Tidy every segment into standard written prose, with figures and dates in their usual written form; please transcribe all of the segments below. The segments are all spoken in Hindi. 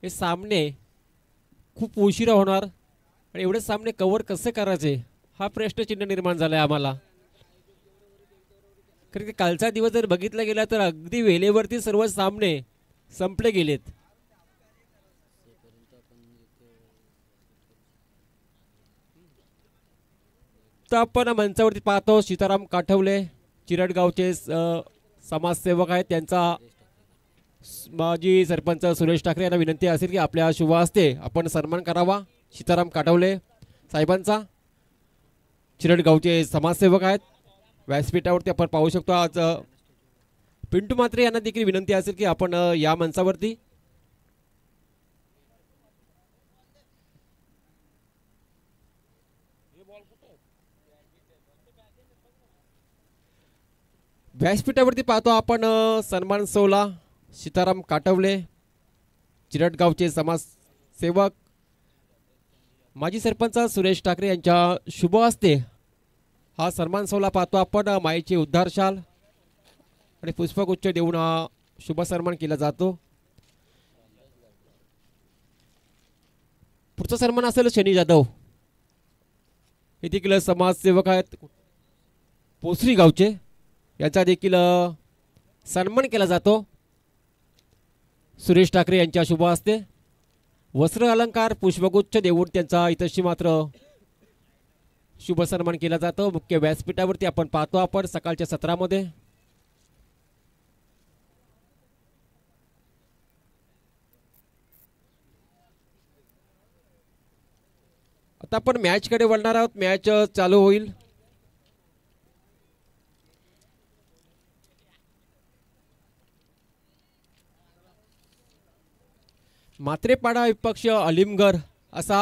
हे सामने खूप उशिरा होणार आणि एवढे सामने कव्हर कसे करायचे हा प्रश्नचिन्ह निर्माण झाला आहे आम्हाला. कारण की कालचा दिवस जर बघितला गेला तर अगदी वेळेवरती सर्व सामने संपले गेलेत. तर आपण मंचावरती पाहतो सीताराम काठवले चिरडगावचे समाजसेवक आहेत. त्यांचा माजी सरपंच सुरेश ठाकरे यांना विनंती असेल की आपल्या शुभ हस्ते आपण सन्मान करावा सीताराम काठवले साहेबांचा. चिरडगावचे समाजसेवक आहेत. व्यासपीठावरती आपण पाहू शकतो आज पिंटू म्हात्रे यांना देखील विनंती असेल की आपण या मंचावरती. व्यासपीठावरती पाहतो आपण सन्मान सोहळा सीताराम काठवले चिरडगावचे समाजसेवक माजी सरपंच सुरेश ठाकरे यांच्या शुभ हस्ते हा सन्मान सोहळा पाहतो आपण. माईचे उद्धारशाल आणि पुष्पगुच्छ देऊन हा शुभ सन्मान केला जातो. पुढचा सन्मान असेल शनी जाधव हे देखील समाजसेवक आहेत पोसरी गावचे. याचा देखील सन्मान केला जातो सुरेश ठाकरे यांच्या शुभ हस्ते. वस्त्र अलंकार पुष्पगुच्छ देऊन त्यांचा इतशी मात्र शुभ सन्मान केला जातो. मुख्य व्यासपीठावरती आपण पाहतो आपण सकाळच्या सत्रामध्ये. आता आपण मॅचकडे वळणार आहोत. मॅच चालू होईल. मात्रेपाडा विपक्ष अलिमगड असा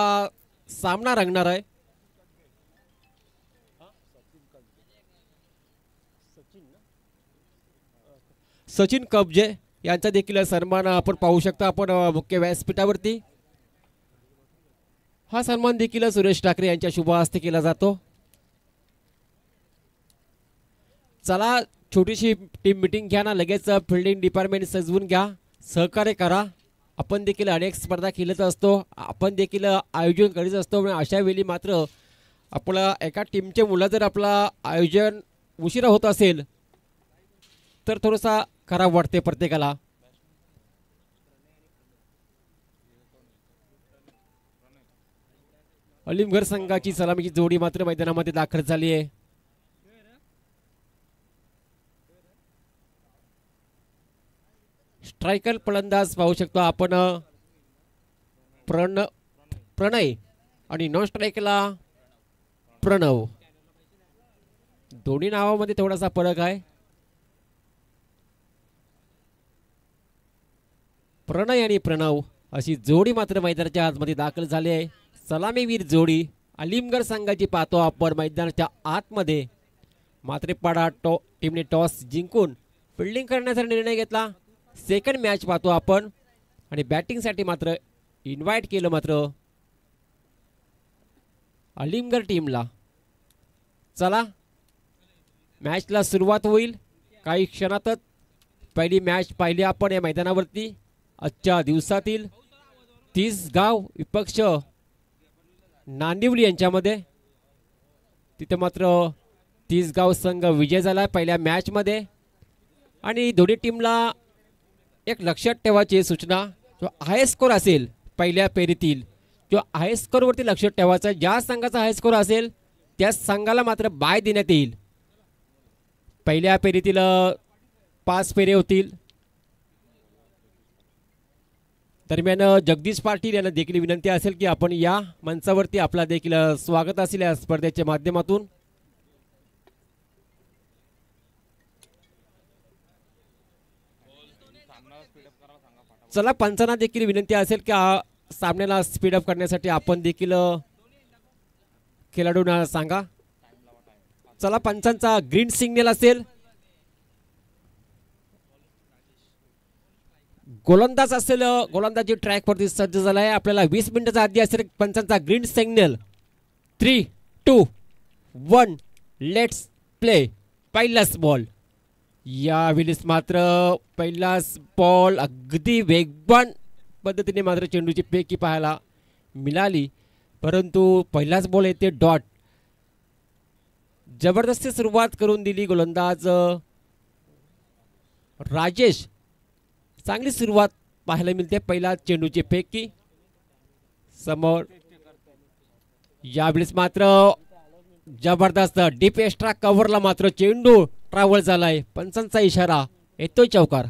सामना रंगणार आहे. सचिन कबजे यांचा देखील सन्मान आपण पाहू शकता आपण मुख्य व्यासपीठावरती. हा सन्मान देखील सुरेश ठाकरे यांच्या शुभ हस्ते केला जातो. चला छोटीशी टीम मीटिंग घ्या ना, लगेच फिल्डिंग डिपार्टमेंट सजवून घ्या, सहकार्य करा. आपण देखील अनेक स्पर्धा खेळत असतो, आपण देखील आयोजन करीत असतो. अशा वेळी मात्र आपला एका टीमचे मुलं जर आपला आयोजन उशिरा होत असेल तर थोडासा खराब वाटते प्रत्येकाला. अलिमगड संघाची सलामीची जोडी मात्र मैदानामध्ये दाखल झाली आहे. स्ट्रायकर फलंदाज पाहू शकतो आपण प्रणय आणि नॉन स्ट्राईकला प्रणव. दोन्ही नावामध्ये थोडासा फरक आहे. प्रणय आणि प्रणव अशी जोडी मात्र मैदानाच्या आतमध्ये दाखल झाली आहे. सलामीवीर जोडी अलिमगड संघाची पाहतो आपण मैदानाच्या आतमध्ये. मात्रेपाडा टीमने टॉस जिंकून फिल्डिंग करण्याचा निर्णय घेतला. सेकंड मॅच पाहतो आपण आणि बॅटिंगसाठी मात्र इन्व्हाइट केलं मात्र अलिमगड टीमला. चला मॅचला सुरुवात होईल काही क्षणातच. पहिली मॅच पाहिली आपण या मैदानावरती. आजच्या दिवसातील 30 गाव विपक्ष नांदिवली यांच्यामध्ये. तिथे मात्र 30 गाव संघ विजय झाला पहिल्या मॅचमध्ये. आणि दोन्ही टीमला एक लक्षात ठेवायची सूचना, जो हाय स्कोर असेल पहिल्या फेरीतील, जो हाय स्कोरवरती लक्षात ठेवायचा. ज्या संघाचा हाय स्कोर असेल त्या संघाला मात्र बाय देण्यात येईल. पहिल्या फेरीतील 5 फेरे होतील. दरम्यान जगदीश पाटील यांना देखील विनंती असेल की आपण या मंचावरती आपला देखील स्वागत असेल या स्पर्धेच्या माध्यमातून. चला पंचांना देखील विनंती असेल की सामन्याला स्पीडअप करण्यासाठी आपण देखील खेळाडूंना सांगा. चला पंचांचा ग्रीन सिग्नल असेल. गोलंदाज असेल, गोलंदाजी ट्रॅकवरती सज्ज झाला आहे. आपल्याला 20 मिनिटाचा आधी असेल पंचांचा ग्रीन सिग्नल. 3, 2, 1 let's play. पहिलाच बॉल. यावेळेस मात्र पहिलाच बॉल अगदी वेगवान पद्धतीने मात्र चेंडूची फेकी पाहायला मिळाली, परंतु पहिलाच बॉल येते डॉट. जबरदस्ती सुरुवात करून दिली गोलंदाज राजेश. चांगली सुरुवात पाहायला मिळते. पहिला चेंडूची फेकी समोर. यावेळेस मात्र जबरदस्त डीप एक्स्ट्रा कव्हरला मात्र चेंडू ट्रॅव्हल झालाय. पंचांचा इशारा येतोय चौकार.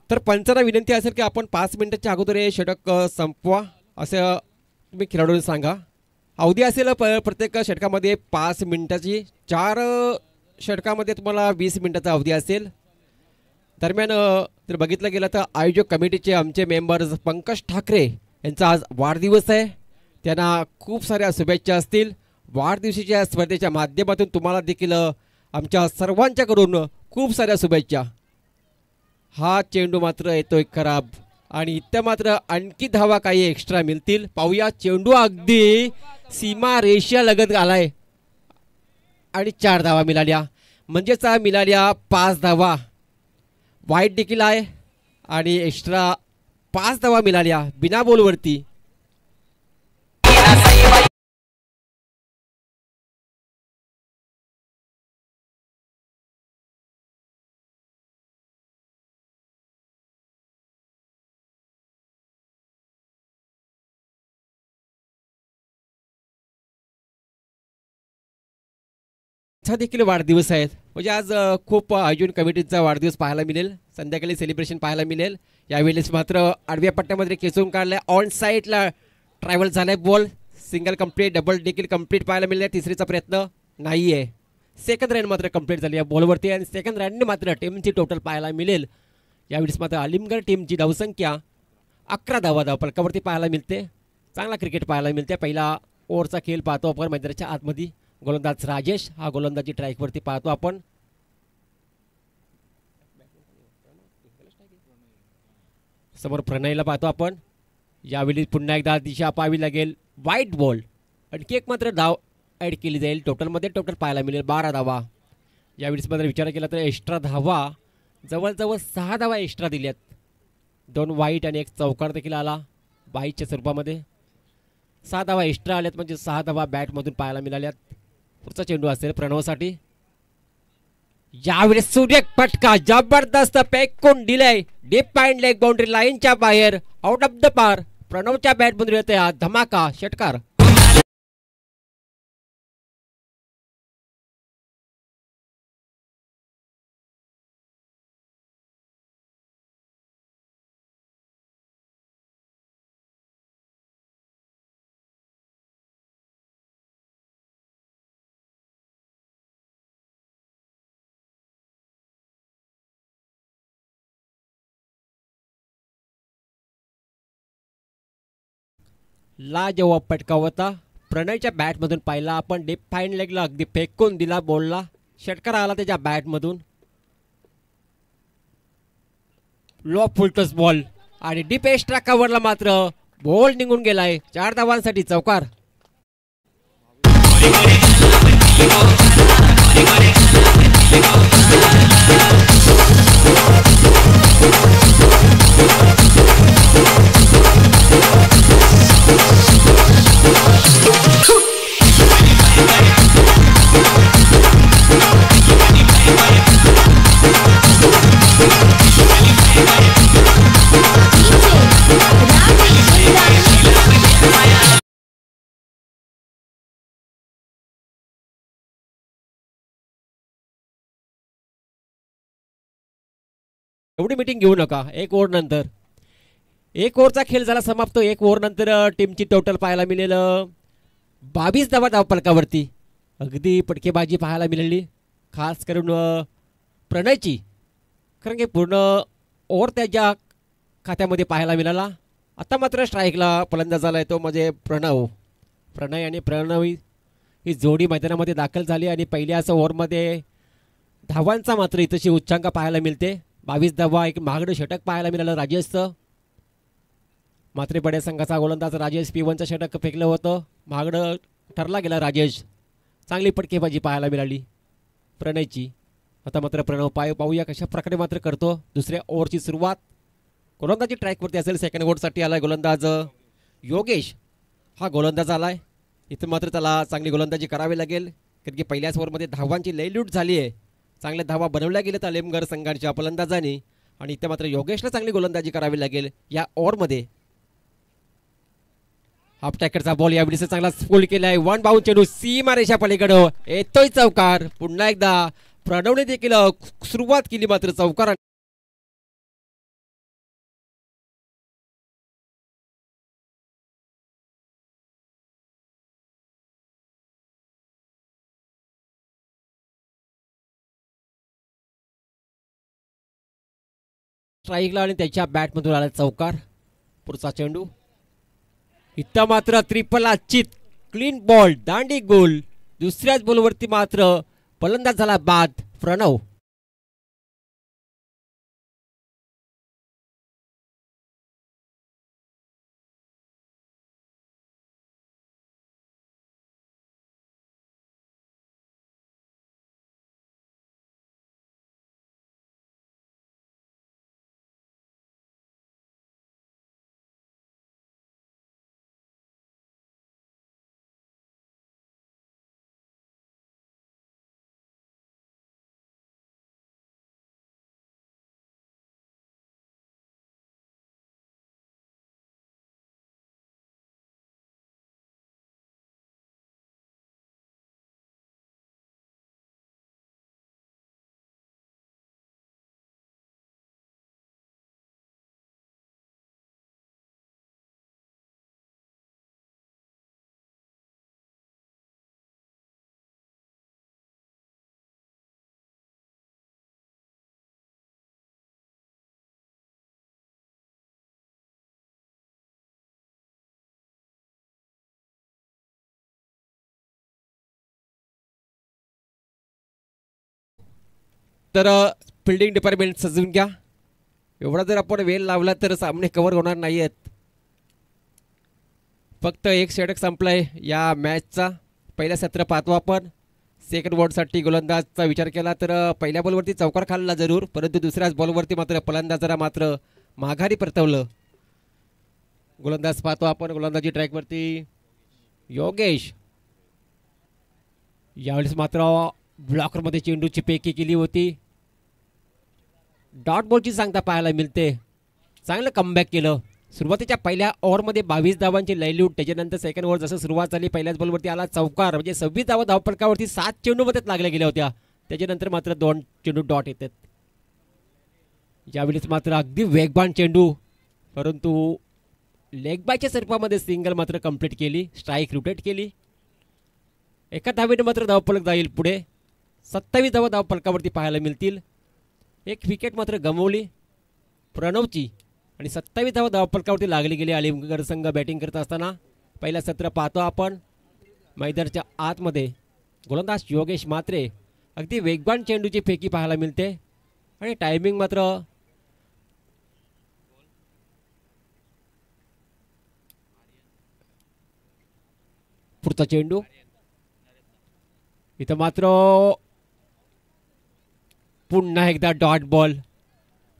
तर पंचांना विनंती असेल की आपण 5 मिनिटाच्या अगोदर हे षटक संपवा असं तुम्ही खेळाडूंना सांगा. अवधी असेल प्रत्येक षटकामध्ये 5 मिनिटाची. 4 षटकामध्ये तुम्हाला 20 मिनिटाचा अवधी असेल. दरम्यान जर बघितलं गेलं तर आयोजक कमिटीचे आमचे मेंबर्स पंकज ठाकरे यांचा आज वाढदिवस आहे. त्यांना खूप साऱ्या शुभेच्छा असतील. वाढदिवसाच्या स्पर्धेच्या माध्यमातून तुम्हाला देखील आमच्या सर्वांच्याकडून खूप साऱ्या शुभेच्छा. हा चेंडू मात्र येतोय खराब आणि इथं मात्र आणखी धावा काही एक्स्ट्रा मिळतील. पाहूया. चेंडू अगदी सीमा रेषा लगत आलाय आणि 4 धावा मिळाल्या. म्हणजेच मिळाल्या 5 धावा. वाईट देखील आहे आणि एक्स्ट्रा 5 धावा मिळाल्या बिना बॉलवरती. देखील वाढदिवस आहेत. म्हणजे आज खूप आयोजन कमिटीचा वाढदिवस पाहायला मिळेल. संध्याकाळी सेलिब्रेशन पाहायला मिळेल. यावेळेस मात्र आडव्या पट्ट्यामध्ये खेचून काढलाय. ऑन साईडला ट्रॅव्हल झालाय बॉल. सिंगल कंप्लीट, डबल देखील कंप्लीट पाहायला मिळेल. तिसरीचा प्रयत्न नाही आहे. सेकंड रन मात्र कंप्लीट झाली या बॉलवरती आणि सेकंड रनने मात्र टीमची टोटल पाहायला मिळेल. यावेळेस मात्र अलिमगड टीमची धावसंख्या 11 धावा धावफलकावरती पाहायला मिळते. चांगला क्रिकेट पाहायला मिळते. पहिला ओव्हरचा खेळ पाहतो आपण मैदानाच्या आतमध्ये. गोलंदाज राजेश हा गोलंदाजी ट्रॅकवरती पाहतो आपण. समोर प्रणयला पाहतो आपण. यावेळी पुन्हा एकदा दिशा पाहावी लागेल. White ball. आणखी एक मात्र धाव ॲड केली जाईल. टोटल पाहायला मिळेल 12 धावा. यावेळेस मात्र विचार केला तर एक्स्ट्रा धावा जवळजवळ 6 धावा एक्स्ट्रा दिल्यात. 2 वाईट आणि 1 चौकार देखील आला बाईच्या स्वरूपामध्ये. 6 धावा एक्स्ट्रा आल्यात म्हणजे 6 धावा बॅटमधून पाहायला मिळाल्यात. पुढचा चेंडू असेल प्रणवसाठी. यावेळेस सूर्य फटका जबरदस्त फेकून दिलाय. डीप पॉइंट लेग बाउंड्री लाईनच्या बाहेर आउट ऑफ द पार. प्रणवच्या बॅटमधून येतोय हा धमाका षटकार. लाजवाब फटका होता. प्रणयच्या बॅटमधून पाहिला आपण. डीप फाईन लेगला अगदी फेकून दिला बॉलला. षटकार आला त्याच्या बॅटमधून. लो फुलटस बॉल आणि डीप एक्स्ट्रा कव्हरला मात्र बॉल निघून गेलाय. 4 धावांसाठी चौकार. एवढी मीटिंग घेऊ नका. 1 ओव्हर नंतर 1 ओव्हरचा खेळ झाला समाप्त. 1 ओव्हर नंतर टीमची टोटल पाहायला मिळेल 22 धावा धावफलकावरती. अगदी पटकेबाजी पाहायला मिळाली खास करून प्रणयची. कारण की पूर्ण ओव्हर त्याच्या खात्यामध्ये पाहायला मिळाला. आता मात्र स्ट्राईकला फलंदाज झाला आहे तो म्हणजे प्रणय आणि प्रणवी ही जोडी मैदानामध्ये दाखल झाली आणि पहिल्याच ओव्हरमध्ये धावांचा मात्र इथंशी उच्चांक पाहायला मिळते. 22 धावा, एक महागडं षटक पाहायला मिळालं राजेशचं. मात्र बड्या संघाचा गोलंदाज राजेश P1चं षटक फेकलं होतं, महागडं ठरला गेला राजेश. चांगली फटकेबाजी पाहायला मिळाली प्रणयची. आता मात्र प्रणव पाहूया कशा प्रकारे मात्र करतो दुसऱ्या ओव्हरची सुरुवात. गोलंदाजी ट्रॅकवरती असेल. सेकंड ओव्हरसाठी आलाय गोलंदाज योगेश. हा गोलंदाज आलाय. इथं मात्र त्याला चांगली गोलंदाजी करावी लागेल, कारण की पहिल्याच ओव्हरमध्ये धावांची लई लूट झाली आहे. चांगल्या धावा बनवल्या गेल्यात अलेमगड संघाच्या फलंदाजांनी, आणि इथं मात्र योगेशला चांगली गोलंदाजी करावी लागेल या ओव्हरमध्ये. हाफ टॅकरचा बॉल यावेळी चांगला स्फोल केलाय. वन बाउंड चेंडू सीमा रेषा पलीकडं येतोय चौकार. पुन्हा एकदा प्रणवने देखील सुरुवात केली मात्र चौकार. स्ट्राईकला आणि त्याच्या बॅटमधून आला चौकार. पुढचा चेंडू इथं मात्र ट्रिपल चित क्लीन बॉल दांडी गोल. दुसऱ्याच बॉलवरती मात्र फलंदाज झाला बाद प्रणव. तर फिल्डिंग डिपार्टमेंट सजवून घ्या. एवढा जर आपण वेळ लावला तर सामने कव्हर होणार नाही आहेत. फक्त एक षटक संपलाय या मॅचचा. पहिलं सत्र पाहतो आपण. सेकंड बॉलसाठी गोलंदाजचा विचार केला तर पहिल्या बॉलवरती चौकार खाल्ला जरूर, परंतु दुसऱ्याच बॉलवरती मात्र फलंदाजाला मात्र माघारी परतवलं. गोलंदाज पाहतो आपण. गोलंदाजी ट्रॅकवरती योगेश. यावेळेस मात्र ब्लॉकरमध्ये चेंडूची पेकी केली होती. डॉट बॉलची सांगता पाहायला मिळते. चांगलं कमबॅक केलं. सुरुवातीच्या पहिल्या ओव्हरमध्ये 22 धावांची लयलूट. त्याच्यानंतर सेकंड ओव्हर जसं सुरुवात झाली पहिल्याच बॉलवरती आला चौकार. म्हणजे 26 धावा धावफलकावरती 7 चेंडूमध्ये लागल्या गेल्या होत्या. त्याच्यानंतर मात्र 2 चेंडू डॉट येतात. यावेळेस मात्र अगदी वेगवान चेंडू, परंतु लेग बायच्या स्वरूपामध्ये सिंगल मात्र कंप्लीट केली. स्ट्राईक रोटेट केली. एका धावेने मात्र धावफलक जाईल पुढे. 27 धावा धावफलकावरती पाहायला मिळतील. एक विकेट मात्र गमावली प्रणवची, आणि 27 धावा धावफलकावरती लागली गेली अलीगढ संघ बॅटिंग करत असताना. पहिला सत्र पाहतो आपण. मैदानाच्या आतमध्ये गोलंदाज योगेश मात्रे. अगदी वेगवान चेंडूची फेकी पाहायला मिळते, आणि टायमिंग मात्र पुढचा चेंडू. इथं मात्र पुन्हा एकदा डॉट बॉल.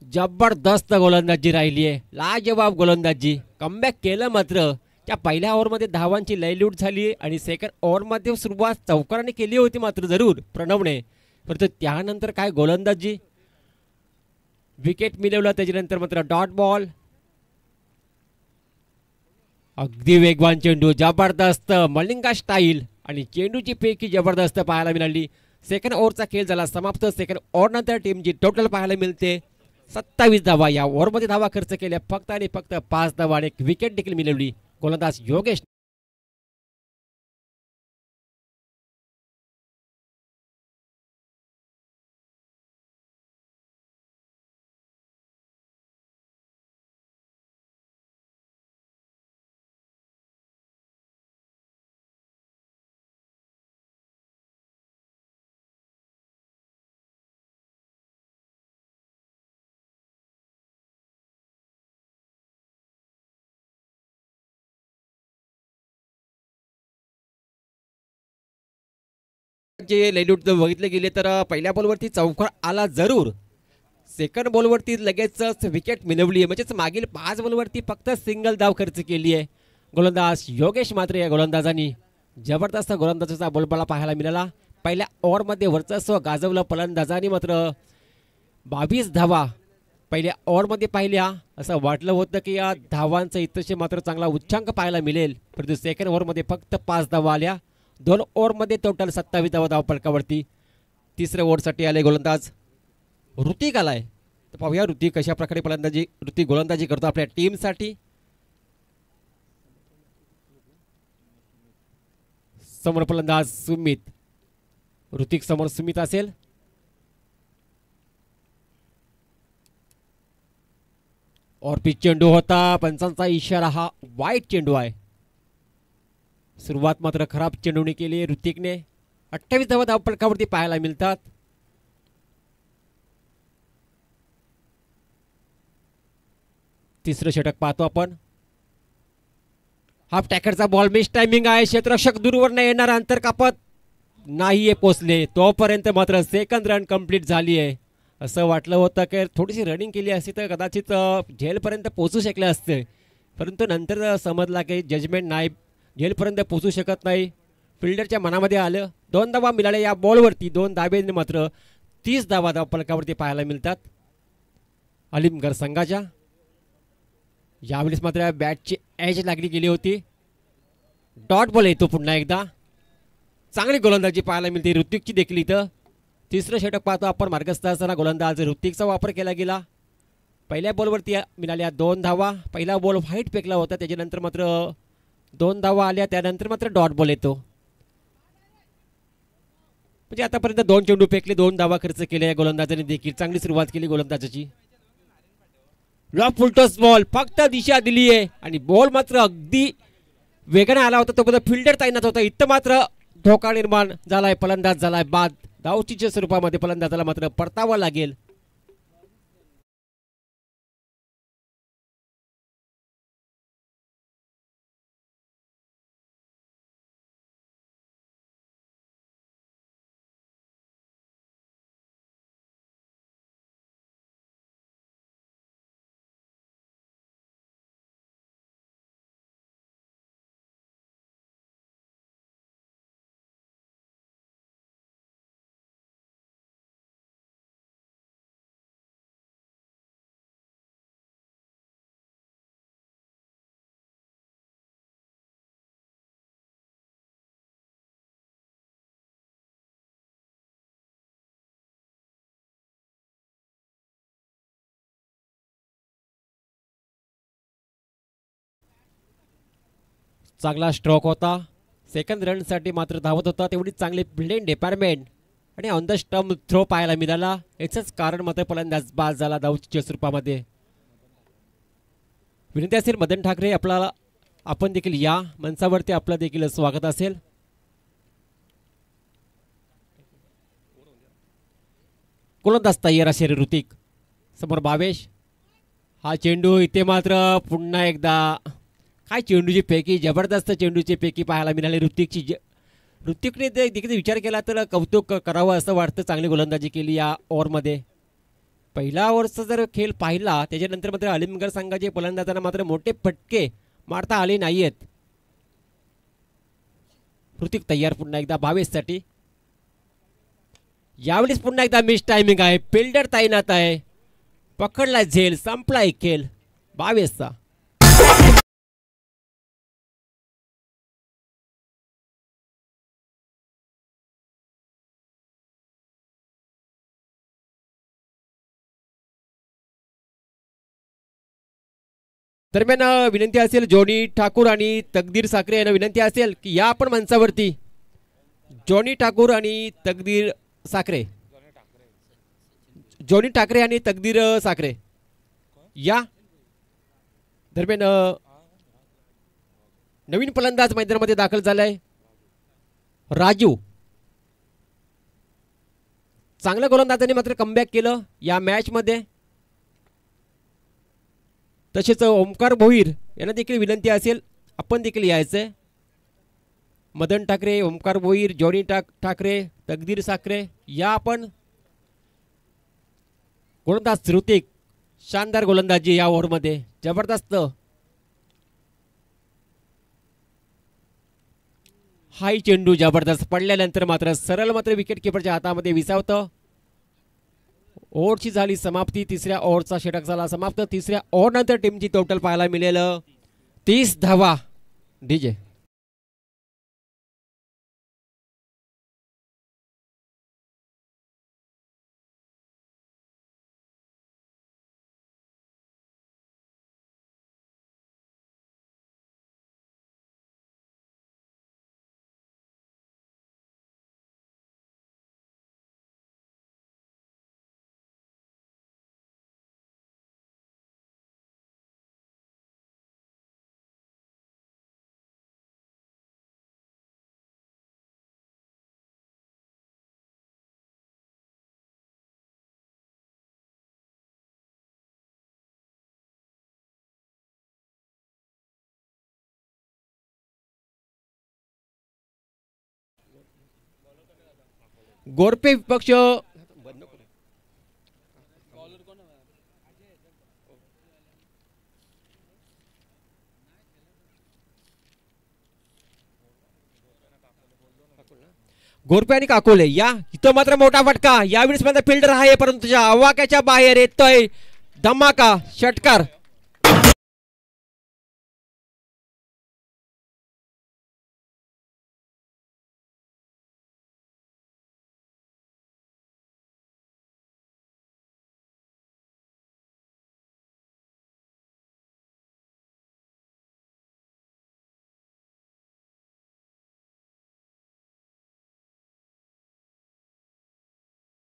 जबरदस्त गोलंदाजी राहिली आहे. लाजवाब गोलंदाजी. कमबॅक केलं मात्र. त्या पहिल्या ओव्हरमध्ये धावांची लयलूट झाली, आणि सेकंड ओव्हरमध्ये सुरुवात चौकाराने केली होती मात्र जरूर प्रणवने, परंतु त्यानंतर काय गोलंदाजी. विकेट मिळवलं. त्याच्यानंतर मात्र डॉट बॉल. अगदी वेगवान चेंडू. जबरदस्त मलिंगा स्टाईल, आणि चेंडूची फेकी जबरदस्त पाहायला मिळाली. सेकंड ओव्हरचा खेळ झाला समाप्त. सेकंड ओव्हर नंतर टीमची टोटल पाहायला मिळते 27 धावा. या ओव्हरमध्ये धावा खर्च केल्या फक्त आणि फक्त 5 धावा, आणि एक विकेट देखील मिळवली गोलंदाज योगेश. गोलंदाजांचे लेडूट जर बघितले गेले तर पहिल्या बॉलवरती चौकार आला जरूर, सेकंड बॉलवरती लगेचच विकेट मिळवली आहे, म्हणजेच मागील 5 बॉलवरती फक्त सिंगल धाव खर्च केली आहे गोलंदाज योगेश म्हात्रे या गोलंदाजांनी. जबरदस्त गोलंदाजाचा बोलबाला पाहायला मिळाला. पहिल्या ओव्हरमध्ये वर्चस्व गाजवलं फलंदाजांनी, मात्र 22 धावा पहिल्या ओव्हरमध्ये पाहिल्या. असं वाटलं होतं की या धावांचा इतरशे मात्र चांगला उच्चांक पाहायला मिळेल, परंतु सेकंड ओव्हरमध्ये फक्त 5 धावा आल्या. 2 ओव्हरमध्ये टोटल 27 धावा धावफलकावरती. तिसऱ्या ओव्हरसाठी आले गोलंदाज ऋतिक आलाय. तर पाहूया ऋतिक कशा प्रकारे ऋतिक गोलंदाजी करतो आपल्या टीमसाठी. समोर फलंदाज सुमित, ऋतिक समोर सुमित असेल. और पिच चेंडू होता, पंचांचा इशारा हा वाईट चेंडू आहे. सुरुवात मात्र खराब चेंडूने केली ऋतिकने. 28 धावा धावफलकावरती पाहायला मिळतात. तिसरं षटक पाहतो आपण. हाफ टॅकरचा बॉल मिस टायमिंग आहे. क्षेत्ररक्षक दूरवर येणार, अंतर कापत नाहीये पोचले, तोपर्यंत मात्र सेकंड रन कंप्लीट झाली आहे. असं वाटलं होतं की थोडीशी रनिंग केली असती तर कदाचित झेलपर्यंत पोचू शकले असते, परंतु नंतर समजला की जजमेंट नाही, झेलपर्यंत पोचू शकत नाही. फिल्डरच्या मनामध्ये आलं. 2 धावा मिळाल्या या बॉलवरती. 2 धाब्याने मात्र 30 धावा धावफलकावरती पाहायला मिळतात अलिमगड संघाच्या. यावेळेस मात्र बॅटची एज लागली गेली होती. डॉट बॉल येतो पुन्हा एकदा. चांगली गोलंदाजी पाहायला मिळते ऋतिकची देखील इथं. तिसरं षटक पाहतो आपण. मार्गस्थ असताना गोलंदाज ऋतिकचा वापर केला गेला. पहिल्या बॉलवरती मिळाल्या 2 धावा. पहिला बॉल व्हाईट फेकला होता, त्याच्यानंतर मात्र 2 धावा आल्या, त्यानंतर मात्र डॉट बॉल येतो. म्हणजे आतापर्यंत 2 चेंडू फेकले, 2 धावा खर्च केल्या गोलंदाजाने देखील. चांगली सुरुवात केली गोलंदाजाची. लॉफ फुलटॉस बॉल, फक्त दिशा दिली आहे आणि बॉल मात्र अगदी वेगाने आला होता, तो फिल्डर तैनात होता. इथं मात्र धोका निर्माण झालाय, फलंदाज झालाय बाद. धावचीच्या स्वरूपामध्ये फलंदाजाला मात्र परतावं लागेल. चांगला स्ट्रोक होता. सेकंड रनसाठी मात्र धावत होता. तेवढी चांगली फिल्डिंग डिपार्टमेंट आणि ऑन द स्टंप थ्रो पाहायला मिळाला. याचंच कारण मात्र फलंदाज बाद झाला धावचीच्या स्वरूपामध्ये. विनंती असेल मदन ठाकरे आपल्याला, आपण देखील या मंचावरती, आपलं देखील स्वागत असेल. गोलंदाज तयार असेल ऋतिक. समोर भावेश. हा चेंडू इथे मात्र पुन्हा एकदा काय चेंडूची फेकी, जबरदस्त चेंडूची फेकी पाहायला मिळाली ऋतिकची. ऋतिकने देखील विचार केला तर कौतुक करावं असं वाटतं. चांगली गोलंदाजी केली या ओव्हरमध्ये. पहिला ओव्हरचा जर खेळ पाहिला त्याच्यानंतर मात्र अलिमगड संघाचे फलंदाजांना मात्र मोठे फटके मारता आले नाहीयेत. ऋतिक तयार पुन्हा एकदा भावेशसाठी. यावेळेस पुन्हा एकदा मिस टायमिंग आहे. फिल्डर तैनात आहे. पकडला झेल, संपला एक खेळ भावेशचा. दरम्यान विनंती असेल जॉनी ठाकूर आणि तकदीर साखरे यांना विनंती असेल की या आपण मंचावरती. जॉनी ठाकूर आणि तकदीर साखरे, जॉनी ठाकरे आणि तकदीर साखरे या. दरम्यान नवीन फलंदाज मैदानामध्ये दाखल झालाय राजू. चांगल्या गोलंदाजाने मात्र कमबॅक केलं या मॅच मध्ये. तसेच ओमकार भोईर यांना देखील विनंती असेल आपण देखील यायचंय. मदन ठाकरे, ओमकार भोईर, जॉनी ठाकरे, तकदीर साखरे या आपण गोलंदाज ऋतिक शानदार गोलंदाजी या ओव्हरमध्ये जबरदस्त. हाई चेंडू जबरदस्त पडल्यानंतर मात्र सरळ मात्र विकेट किपरच्या हातामध्ये विसावतं. ओव्हरची झाली समाप्ती. तिसऱ्या ओव्हरचा षटक झाला समाप्त. तिसऱ्या ओव्हर नंतर टीमची टोटल पाहायला मिळेल 30 धावा. डीजे गोरपे विपक्ष गोरपे आणि काकोले या इथं मात्र मोठा फटका. यावेळेस मात्र फिल्डर आहे परंतु त्याच्या आवाक्याच्या बाहेर येतोय. धमाका षटकार.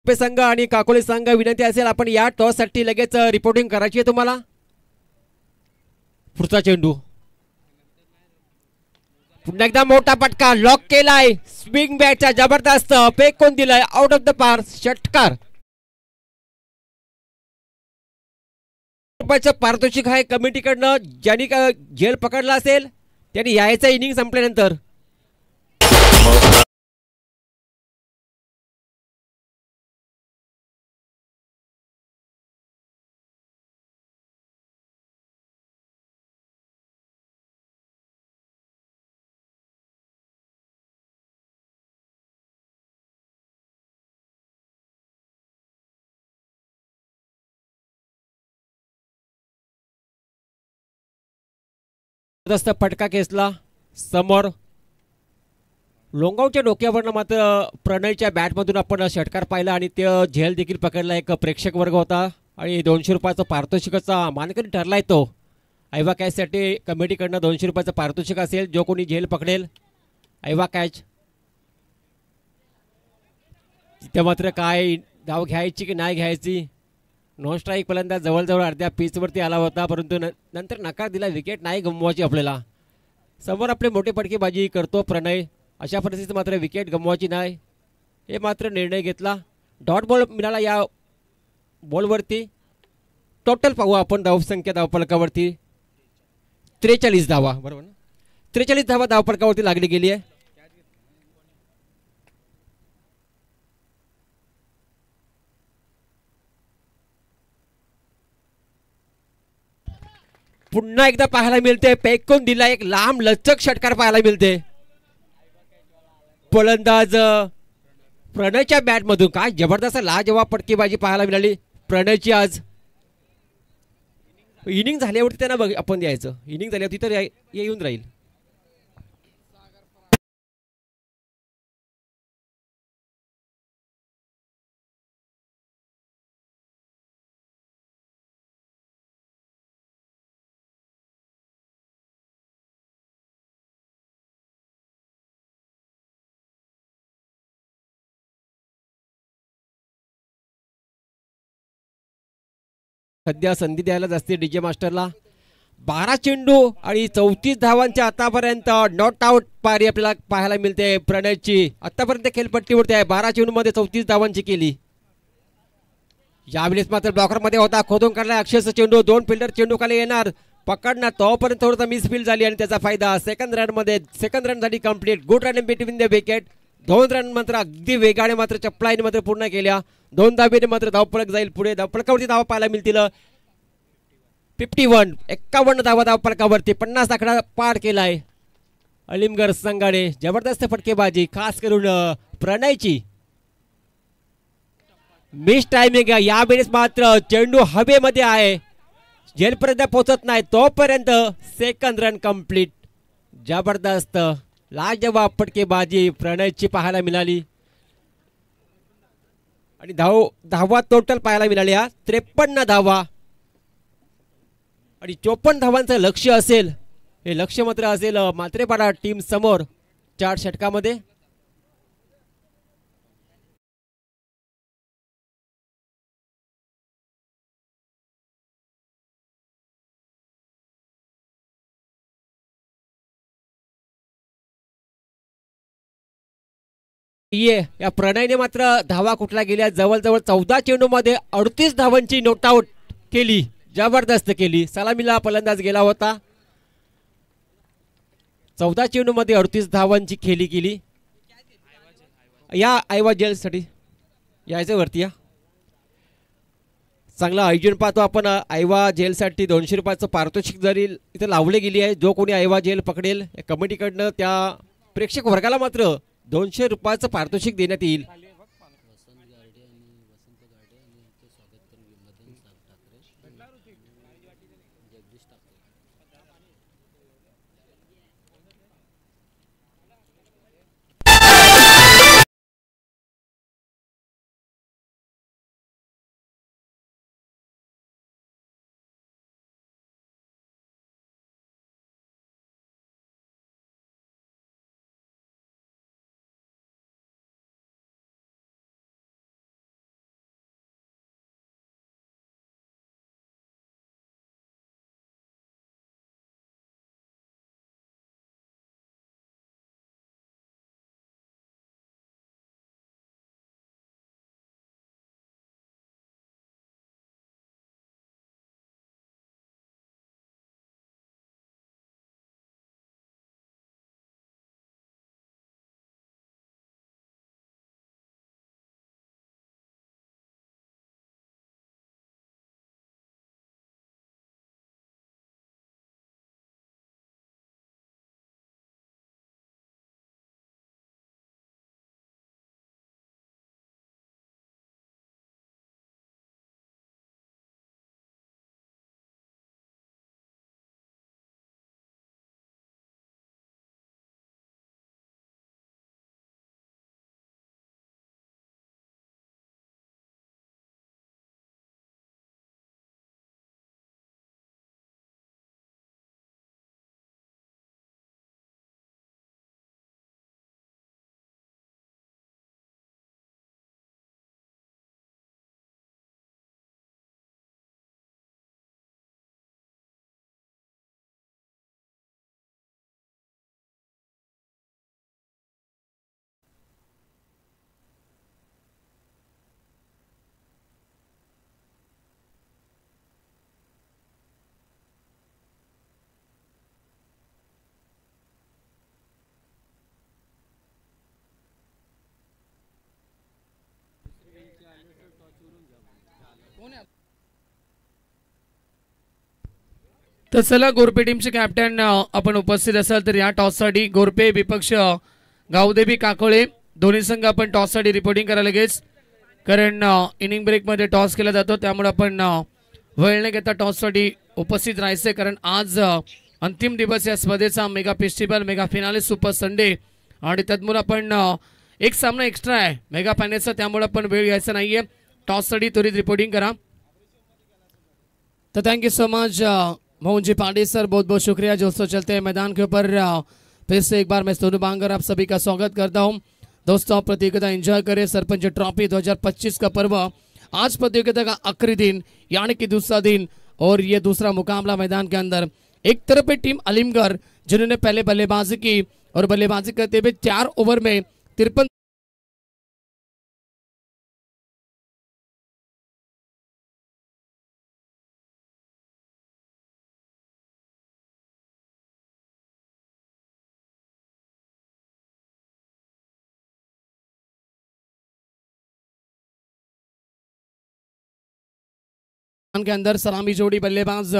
संघ आणि काकोली संघ विनंती असेल आपण या टॉस साठी लगेच रिपोर्टिंग करायची आहे तुम्हाला. पुढचा चेंडू पुन्हा एकदा मोठा पटका लॉक केलाय. स्विंग बॅटचा जबरदस्त फेकून दिलाय आउट ऑफ द पार. षटकार. पारितोषिक आहे कमिटीकडनं. ज्यांनी झेल पकडला असेल त्यांनी यायचा इनिंग संपल्यानंतर. फटका खेचला समोर. लोंगावच्या डोक्यावरनं मात्र प्रणयच्या बॅटमधून आपण षटकार पाहिला आणि ते झेल देखील पकडला. एक प्रेक्षक वर्ग होता आणि 200 रुपयाचा पारितोषिकाचा मानकरी ठरलाय तो. ऐवा कॅचसाठी कमिटीकडनं 200 रुपयाचं पारितोषिक असेल जो कोणी झेल पकडेल. ऐवा कॅच. तिथे मात्र काय धाव घ्यायची की नाही घ्यायची. नॉन स्ट्राईक पहिल्यांदा जवळजवळ अर्ध्या पिचवरती आला होता परंतु नंतर नकार दिला. विकेट नाही गमवायची आपल्याला. समोर आपले मोठे फटकेबाजी करतो प्रणय. अशा परिस्थितीत मात्र विकेट गमवायची नाही हे मात्र निर्णय घेतला. डॉट बॉल मिळाला या बॉलवरती. टोटल पाहू आपण धावसंख्या धावफलकावरती 43 धावा. बरोबर ना. 43 धावा धावफलकावरती लागली गेली आहे. पुन्हा एकदा पाहायला मिळते. फेकून दिला एक लांब लचक षटकार पाहायला मिळते. फलंदाज प्रणयच्या बॅटमधून काय जबरदस्त लाजवाब फटकेबाजी पाहायला मिळाली प्रणयची. आज इनिंग झाल्यावरती त्यांना बघ आपण द्यायचं. इनिंग झाल्यावरती तर येऊन राहील. सध्या संधी द्यायला जास्ती डीजे मास्टरला. 12 चेंडू आणि 34 धावांच्या आतापर्यंत नॉट आउट पारी आपल्याला पाहायला मिळते प्रणयची. आतापर्यंत खेळपट्टीवरती आहे. 12 चेंडू मध्ये 34 धावांची केली. यावेळेस मात्र ब्लॉकर मध्ये होता. खोदून काढला अक्षरचा चेंडू. 2 फिल्डर चेंडू खाली येणार. पकडणार तोपर्यंत थोडंसं मिसफील झाली आणि त्याचा फायदा सेकंड रन साठी complete. Good run between the wicket. 2 run मात्र अगदी वेगाने मात्र चपलाईने मात्र पूर्ण केल्या. 2 धावेने मात्र धावफलक जाईल पुढे. धावफलकावरती धावा पाहायला मिळतील 51 धावा धावफलकावरती. 50 आकडा पार केलाय अलिमगड संघाने. जबरदस्त फटकेबाजी खास करून प्रणयची. मिस टायमिंग यावेळेस मात्र चेंडू हवेमध्ये आहे, जेलपर्यंत पोहोचत नाही तोपर्यंत सेकंड रन कंप्लीट. जबरदस्त लाजवाब फटकेबाजी प्रणयची पाहायला मिळाली आणि धावा टोटल पाहायला मिळाल्या 53 धावा आणि 54 धावांचं लक्ष्य असेल. हे लक्ष्य मात्र असेल मात्रेपाडा टीम समोर 4 षटकामध्ये. या प्रणयने मात्र धावा कुठला गेल्या. जवळजवळ 14 चेंडू मध्ये 38 धावांची नोट आउट केली. जबरदस्त केली. सलामीला फलंदाज गेला होता. 14 चेंडू मध्ये 38 धावांची खेळी केली. या आयवा जेल साठी यायचं वरती या. चांगलं आयोजन पाहतो आपण. आयवा जेल साठी 200 रुपयाचं पारितोषिक जरी इथे लावले गेली आहे. जो कोणी आयवा जेल पकडेल कमिटीकडनं त्या प्रेक्षक वर्गाला मात्र 200 रुपयाचं पारितोषिक देण्यात येईल. तर चला गोरपे टीमचे कॅप्टन आपण उपस्थित असाल तर या टॉससाठी गोरपे विपक्ष गावदेवी काकोळे दोन्ही संघ आपण टॉससाठी रिपोर्टिंग करा लगेच, कारण इनिंग ब्रेकमध्ये टॉस केला जातो त्यामुळे आपण वेळ न घेता टॉससाठी उपस्थित राहायचे, कारण आज अंतिम दिवस या स्पर्धेचा mega festival mega finale super Sunday आणि त्यातमुळे आपण एक सामना एक्स्ट्रा आहे मेगा फायनलचा, त्यामुळे आपण वेळ घ्यायचा नाहीये. टॉससाठी त्वरित रिपोर्टिंग करा. तो thank you so much Mohan ji Pandey sir, बहुत बहुत शुक्रिया. दोस्तों चलते हैं मैदान के ऊपर. फिर से एक बार मैं सोनू बांगर आप सभी का स्वागत करता हूं. दोस्तों प्रतियोगिता एंजॉय करें. सरपंच ट्रॉफी 2025 का पर्व आज प्रतियोगिता का आखिरी दिन यानी कि दूसरा दिन, और ये दूसरा मुकाबला मैदान के अंदर एक तरफ है टीम अलीमगढ़ जिन्होंने पहले बल्लेबाजी की और बल्लेबाजी करते हुए 4 ओवर में 53 के अंदर सलामी जोड़ी बल्लेबाज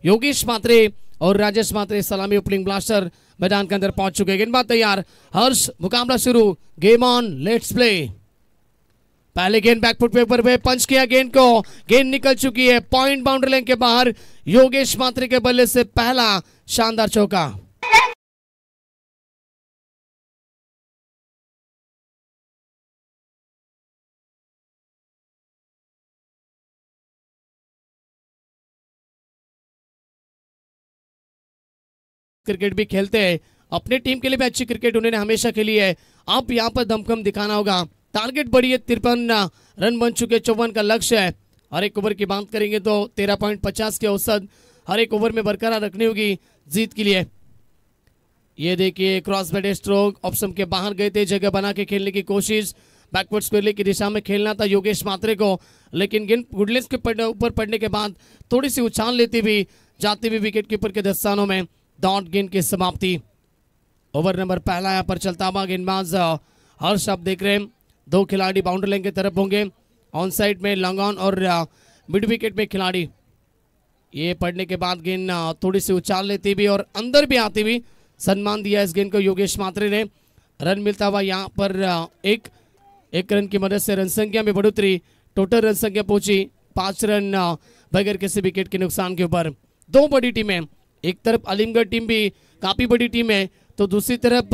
योगेश मात्रे और राजेश मात्रे सलामी ओपनिंग ब्लास्टर मैदान के अंदर पहुंच चुके हैं। गेंदबाज तैयार, हर्ष मुकाबला शुरू, गेम ऑन, लेट्स प्ले। पहले गेंद बैकफुट पे ऊपर पे पंच किया गेंद को, गेंद निकल चुकी है पॉइंट बाउंड्री लाइन के बाहर। योगेश मात्रे के बल्ले से पहला शानदार चौका। क्रिकेट भी खेलते हैं, अपने टीम के लिए भी अच्छी क्रिकेट उन्होंने हमेशा खेली है। अब यहाँ पर दमखम दिखाना होगा। टारगेट बड़ी है, 53 रन बन चुके, 54 का लक्ष्य है। हर एक ओवर की बात करेंगे तो 13.50 के औसत हर एक ओवर में बरकरार रखनी होगी जीत के लिए। ये देखिए क्रॉस बैट स्ट्रोक ऑप्शन के बाहर गए थे, जगह बना के खेलने की कोशिश, बैकवर्ड स्क्वेयर की दिशा में खेलना था योगेश मात्रे को, लेकिन गेंद गुडलेस के ऊपर पड़ने के बाद थोड़ी सी उछाल लेती हुई जाती हुई विकेट कीपर के दस्तानों में डॉट गेंद की समाप्ति। ओवर नंबर पहला यहाँ पर चलता हुआ गेंदबाज हर्ष आप देख रहे हैं, दो खिलाड़ी बाउंड्री लाइन की तरफ होंगे, ऑन साइड में लॉन्ग ऑन और मिड विकेट में खिलाड़ी। ये पड़ने के बाद गेंद थोड़ी सी उछाल लेती हुई और अंदर भी आती हुई सम्मान दिया इस गेंद को योगेश मात्रे ने। रन मिलता हुआ यहाँ पर एक रन की मदद से रन संख्या में बढ़ोतरी, टोटल रन संख्या पहुंची 5 रन बगैर किसी विकेट के नुकसान के ऊपर। दो बड़ी टीमें, एक तरफ अलीमगढ़ टीम भी काफी बड़ी टीम है तो दूसरी तरफ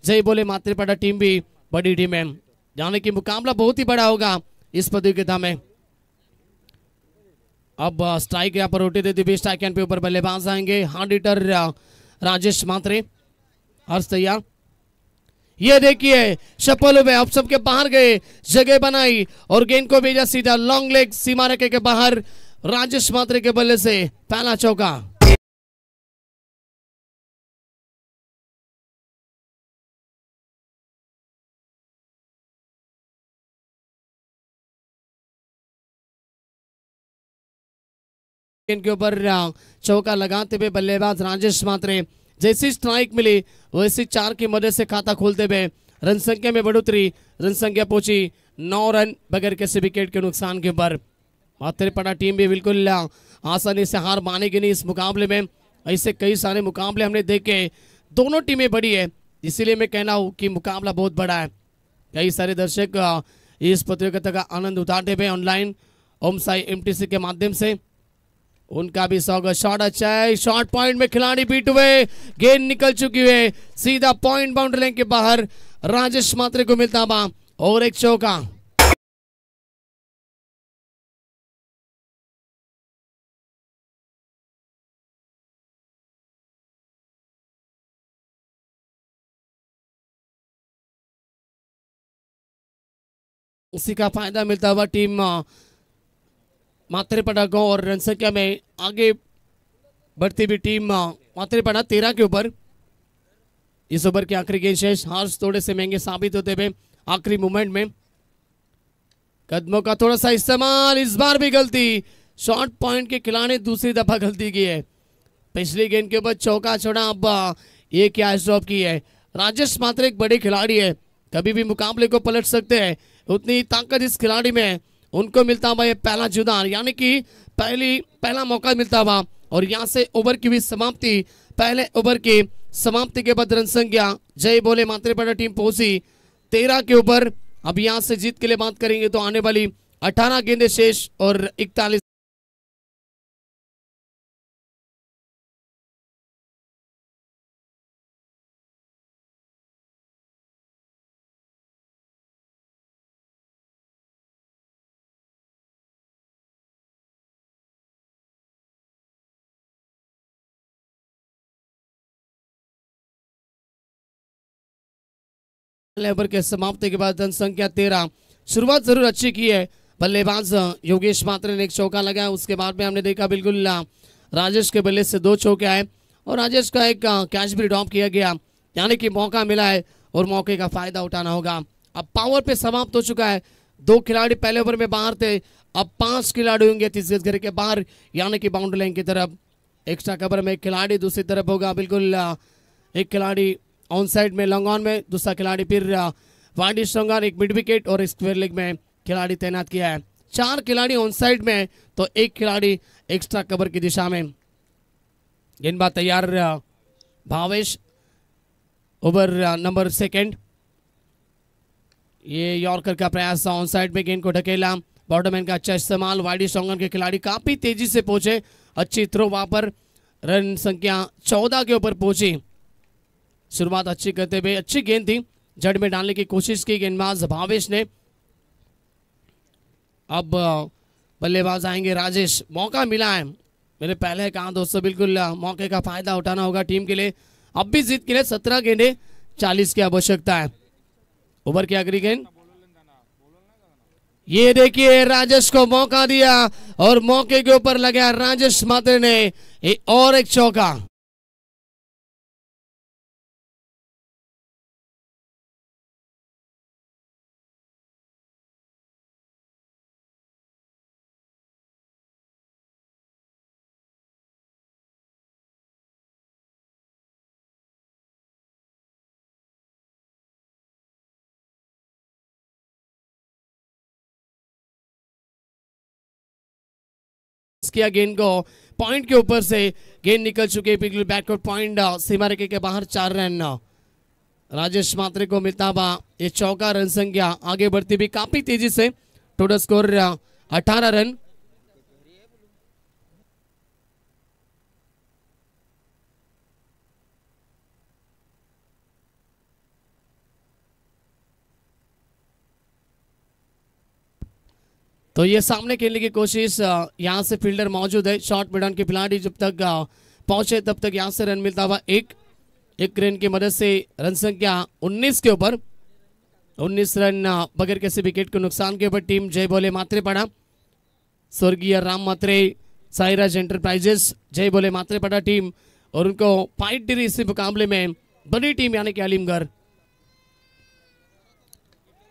जय बोले मात्रेपाड़ा टीम भी बड़ी टीम है, यानी कि मुकाबला बहुत ही बड़ा होगा इस प्रतियोगिता में। अब स्ट्राइक यहाँ पर रोटी देती हुई स्ट्राइक एंड पे ऊपर बल्लेबाज आएंगे, हार्ड हिटर राजेश मात्रे। हर्ष तैयार, ये देखिए सफल हुए, अब सबके बाहर गए, जगह बनाई और गेंद को भेजा सीधा लॉन्ग लेग सीमा रेखा के बाहर। राजेश मात्रे के बल्ले से पहला चौका। के ऊपर चौका लगाते हुए बल्लेबाज राजेश मात्रे, जैसी स्ट्राइक मिली वैसी 4 की मदद से खाता खोलते हुए रन संख्या में बढ़ोतरी, रन संख्या पहुंची 9 रन बगैर किसी विकेट के नुकसान के ऊपर। मात्रेपाड़ा टीम भी बिल्कुल आसानी से हार मानेगी नहीं इस मुकाबले में। ऐसे कई सारे मुकाबले हमने देखे, दोनों टीमें बड़ी है, इसीलिए मैं कहना हूँ कि मुकाबला बहुत बड़ा है। कई सारे दर्शक इस प्रतियोगिता का आनंद उठाते हुए ऑनलाइन ओम साई MTC के माध्यम से, उनका भी स्वागत। शॉट अच्छा है, शॉट पॉइंट में खिलाड़ी बीट हुए, गेंद निकल चुकी है सीधा पॉइंट बाउंड्री लाइन के बाहर। राजेश मात्रे को मिलता हुआ और एक चौका। उसी का फायदा मिलता हुआ टीम मात्रेपाड़ा को और रन संख्या में आगे बढ़ती हुई टीम मात्रेपाड़ा 13 के ऊपर। इस ओवर के आखिरी गेंद शेष, हर्ष थोड़े से महंगे साबित होते हुए आखिरी मूवमेंट में कदमों का थोड़ा सा इस्तेमाल, इस बार भी गलती, शॉर्ट पॉइंट के खिलाड़ी दूसरी दफा गलती की है। पिछली गेंद के ऊपर चौका छोड़ा, अब ये क्या ड्रॉप की है। राजेश मात्रे एक बड़े खिलाड़ी है, कभी भी मुकाबले को पलट सकते हैं, उतनी ताकत इस खिलाड़ी में है। उनको मिलता हुआ ये पहला जुदान, यानी कि पहला मौका मिलता हुआ और यहाँ से ओवर की भी समाप्ति। पहले ओवर की समाप्ति के बाद रन संख्या जय बोले मात्रेपाड़ा टीम पहुंची 13 के ऊपर। अब यहाँ से जीत के लिए बात करेंगे तो आने वाली 18 गेंदें शेष और 41 ओवर के समाप्ति के बाद रन संख्या 13। शुरुआत जरूर अच्छी की है बल्लेबाज योगेश मात्रे ने, एक चौका लगाया, उसके बाद में हमने देखा बिल्कुल राजेश के बल्ले से 2 चौके आए और राजेश का एक कैच भी ड्रॉप किया गया, यानी कि मौका मिला है और मौके का फायदा उठाना होगा। अब पावर पे समाप्त हो चुका है, 2 खिलाड़ी पहले ओवर में बाहर थे, अब 5 खिलाड़ी होंगे तीसरे घेरे के बाहर, यानी कि बाउंड्री लाइन की तरफ। एक्स्ट्रा कवर में एक खिलाड़ी दूसरी तरफ होगा, बिल्कुल एक खिलाड़ी ऑन साइड में लॉन्ग ऑन में, दूसरा खिलाड़ी फिर वाइड स्ट्रॉन्ग ऑन, एक मिड विकेट और स्क्वायर लेग में खिलाड़ी तैनात किया है। 4 खिलाड़ी ऑन साइड में है, तो 1 खिलाड़ी एक्स्ट्रा कवर की दिशा में। गेंदबाज तैयार भावेश, ओवर नंबर सेकंड। ये यॉर्कर का प्रयास ऑन साइड में, गेंद को ढकेला, बॉर्डरमैन का अच्छा इस्तेमाल, वाइडी स्ट्रॉन्गन के खिलाड़ी काफी तेजी से पहुंचे, अच्छी थ्रो वहां पर, रन संख्या 14 के ऊपर पहुंची। शुरुआत अच्छी करते हुए अच्छी गेंद थी, जड़ में डालने की कोशिश की गेंदबाज भावेश ने। अब बल्लेबाज आएंगे राजेश, मौका मिला है, मैंने पहले कहा दोस्तों, बिल्कुल मौके का फायदा उठाना होगा टीम के लिए। अब भी जीत के लिए 17 गेंदे 40 की आवश्यकता है। ओवर की अगली गेंद, ये देखिए राजेश को मौका दिया और मौके के ऊपर लगा राजेश मात्रे ने और एक चौका। किया गेंद को पॉइंट के ऊपर से, गेंद निकल चुके, बिल्कुल बैकवर्ड पॉइंट सीमा रेखे के बाहर, 4 रन राजेश मात्रे को मिलता हुआ ये चौका। रन संख्या आगे बढ़ती भी काफी तेजी से, टोटल स्कोर 18 रन। तो ये सामने खेलने की कोशिश, यहाँ से फील्डर मौजूद है, शॉर्ट मैदान के खिलाड़ी जब तक पहुंचे तब तक यहाँ से रन मिलता हुआ एक रन की मदद से, रन संख्या 19 के ऊपर, 19 रन बगैर किसी विकेट को नुकसान के ऊपर टीम जय बोले मात्रे पड़ा। स्वर्गीय राम मात्रे, साईराज एंटरप्राइजेस, जय बोले मात्रे पड़ा टीम, और उनको 5 डिग्री इस मुकाबले में बड़ी टीम यानी कि अलीमगढ़।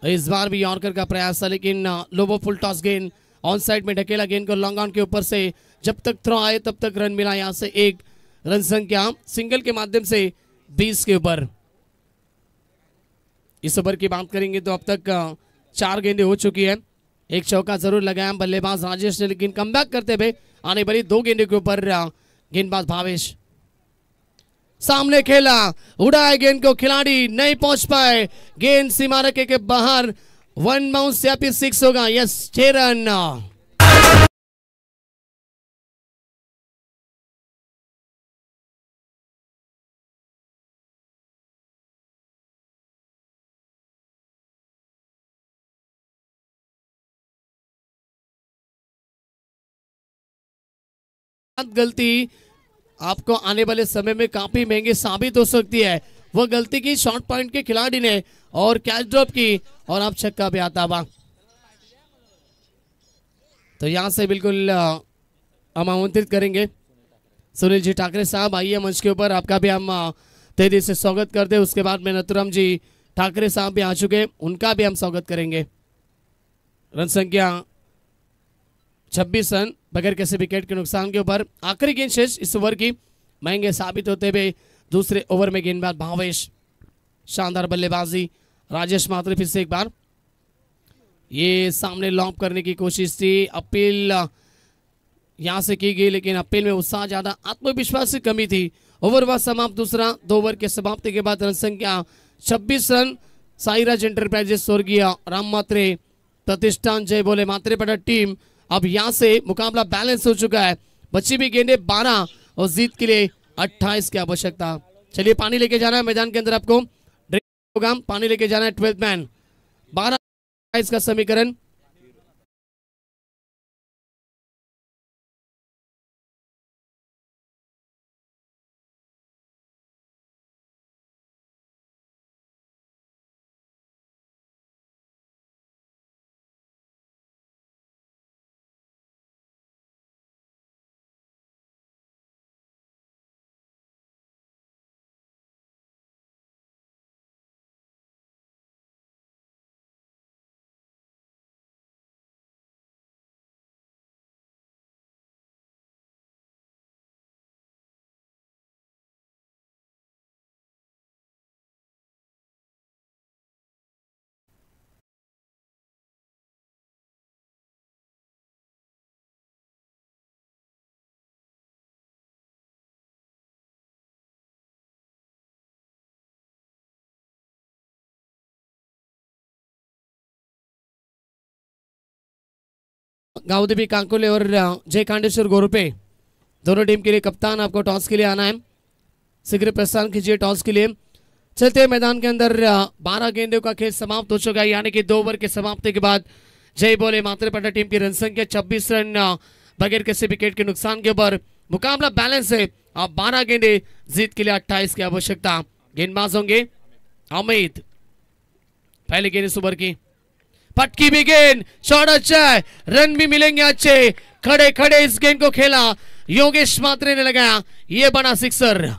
इस बार भी यॉर्कर का प्रयास था, लेकिन लोबो फुल टॉस गेंद ऑन साइड में ढकेला, गेंद को लॉन्ग ऑन के ऊपर से, जब तक थ्रो आए तब तक रन मिला, यहां से 1 रन संख्या सिंगल के माध्यम से 20 के ऊपर। इस ओवर की बात करेंगे तो अब तक 4 गेंदें हो चुकी है, 1 चौका जरूर लगाया बल्लेबाज राजेश ने, लेकिन कमबैक करते हुए आने वाली 2 गेंदों के ऊपर गेंदबाज भावेश सामने खेला, उड़ाए गेंद को, खिलाड़ी नहीं पहुंच पाए, गेंद सीमा रेखे के बाहर, 1 बाउंस या फिर 6 होगा। Yes, 6 run. गलती आपको आने वाले समय में काफी महंगी साबित हो सकती है, वो गलती की शॉर्ट पॉइंट के खिलाड़ी ने और कैच ड्रॉप की, और अब छक्का भी आता हुआ। तो यहां से बिल्कुल हम आमंत्रित करेंगे सुनील जी ठाकरे साहब, आइए मंच के ऊपर, आपका भी हम तेजी से स्वागत करते हैं। उसके बाद में नथुराम जी ठाकरे साहब भी आ चुके, उनका भी हम स्वागत करेंगे। रन संख्या 26 रन बगैर किसी विकेट के नुकसान के ऊपर, आखिरी गेंद शेष इस ओवर की, महंगे साबित होते हुए दूसरे ओवर में गेंदबाज भावेश, शानदार बल्लेबाजी राजेश मात्रे, फिर से एक बार ये सामने लॉन्ग करने की कोशिश थी, अपील यहां से की गई, लेकिन अपील में उत्साह ज्यादा, आत्मविश्वास की कमी थी। ओवर हुआ समाप्त दूसरा, 2 ओवर के समाप्ति के बाद रन संख्या 26 रन, साईराज एंटरप्राइजेस स्वर्गीय राम मात्रे, प्रतिष्ठान जय बोले मात्रे पड़ा टीम। अब यहां से मुकाबला बैलेंस हो चुका है, बची भी गेंदे 12 और जीत के लिए 28 की आवश्यकता। चलिए पानी लेके जाना है मैदान के अंदर, आपको ड्रिंक प्रोग्राम पानी लेके जाना है, 12th मैन 12 का समीकरण। गावदेवी काकोले और जय कांडेश्वर गोरुपे दोनों टीम के लिए कप्तान आपको टॉस के लिए आना है। शीघ्र प्रस्थान कीजिए टॉस के लिए। चलते मैदान के अंदर 12 गेंदों का खेल समाप्त हो चुका है, यानी कि 2 ओवर के समाप्ति के बाद जय बोले मात्रेपाड़ा टीम की रन संख्या 26 रन बगैर किसी विकेट के नुकसान के ऊपर। मुकाबला बैलेंस है। अब 12 गेंदे, जीत के लिए 28 की आवश्यकता। गेंदबाज होंगे अमित। पहले गेंद इस ओवर की, पटकी भी गेंद, शॉट अच्छा है, रन भी मिलेंगे अच्छे। खड़े खड़े इस गेंद को खेला, योगेश मात्रे ने लगाया, ये बना सिक्सर।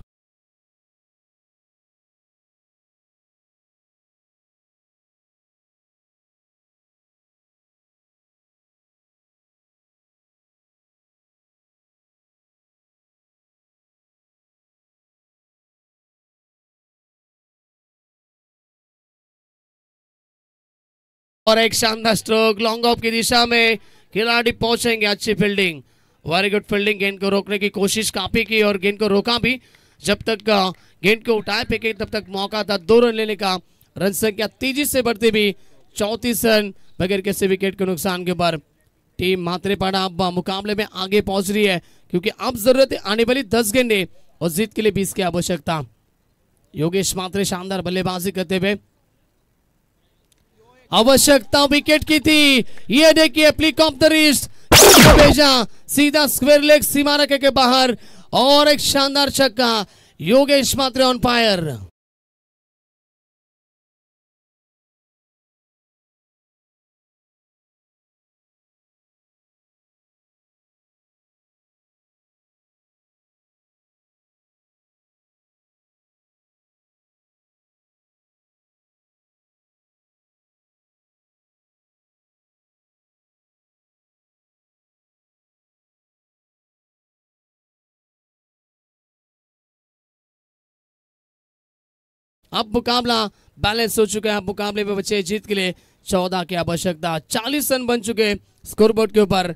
और एक शानदार स्ट्रोक लॉन्ग ऑफ की दिशा में, खिलाड़ी पहुंचेंगे। अच्छी फील्डिंग, वेरी गुड फील्डिंग। गेंद को रोकने की कोशिश काफी की और गेंद को रोका भी। जब तक गेंद को उठाए फेंके तब तक मौका था 2 रन लेने का। रन संख्या तेजी से बढ़ती भी 34 रन बगैर किसी विकेट के नुकसान के ऊपर। टीम मात्रेपाड़ा अब मुकाबले में आगे पहुंच रही है, क्योंकि अब जरूरत है आने वाली 10 गेंदे और जीत के लिए 20 की आवश्यकता। योगेश मात्रे शानदार बल्लेबाजी करते हुए, आवश्यकता विकेट की थी। ये देखिए फ्लिक ऑफ द रिस्ट, भेजा सीधा स्क्वायर लेग सीमा के बाहर और एक शानदार छक्का। योगेश मात्रे ऑन फायर। अब मुकाबला बैलेंस हो चुका है। अब मुकाबले में बचे जीत के लिए 14 की आवश्यकता। 40 रन बन चुके स्कोरबोर्ड के ऊपर।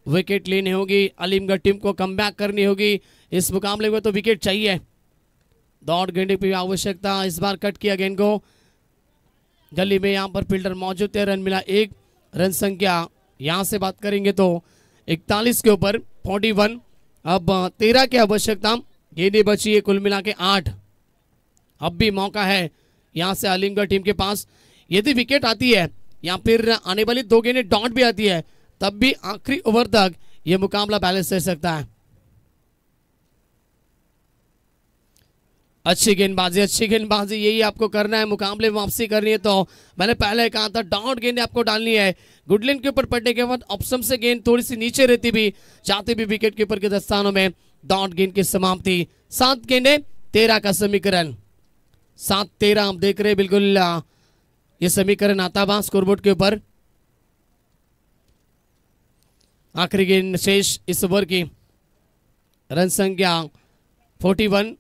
विकेट लेनी होगी, अलीमगढ़ टीम को कमबैक करनी होगी। इस मुकाबले में तो विकेट चाहिए। दौड़ गेंदे की आवश्यकता। इस बार कट किया गेंद को, गली में यहाँ पर फील्डर मौजूद है। रन मिला 1। रन संख्या यहाँ से बात करेंगे तो 41 के ऊपर 41। अब 13 की आवश्यकता। गेंदें बची है कुल मिला के 8। अब भी मौका है यहां से अलीमगढ़ टीम के पास। यदि विकेट आती है या फिर आने वाली 2 गेंदें डॉट भी आती है, तब भी आखिरी ओवर तक यह मुकाबला बैलेंस रह सकता है। अच्छी गेंदबाजी यही आपको करना है। मुकाबले में वापसी करनी है तो मैंने पहले कहा था डॉट गेंद आपको डालनी है। गुडलैंड के ऊपर पड़ने के बाद ऑप्शन से गेंद थोड़ी सी नीचे रहती भी, जाते भी विकेट कीपर के दस्तानों में। डॉट गेंद की समाप्ति। 7 गेंदें 13 का समीकरण। 7-13 आप देख रहे बिल्कुल ये समीकरण आता हुआ स्कोरबोर्ड के ऊपर। आखिरी गेंद शेष इस ओवर की। रन संख्या 41।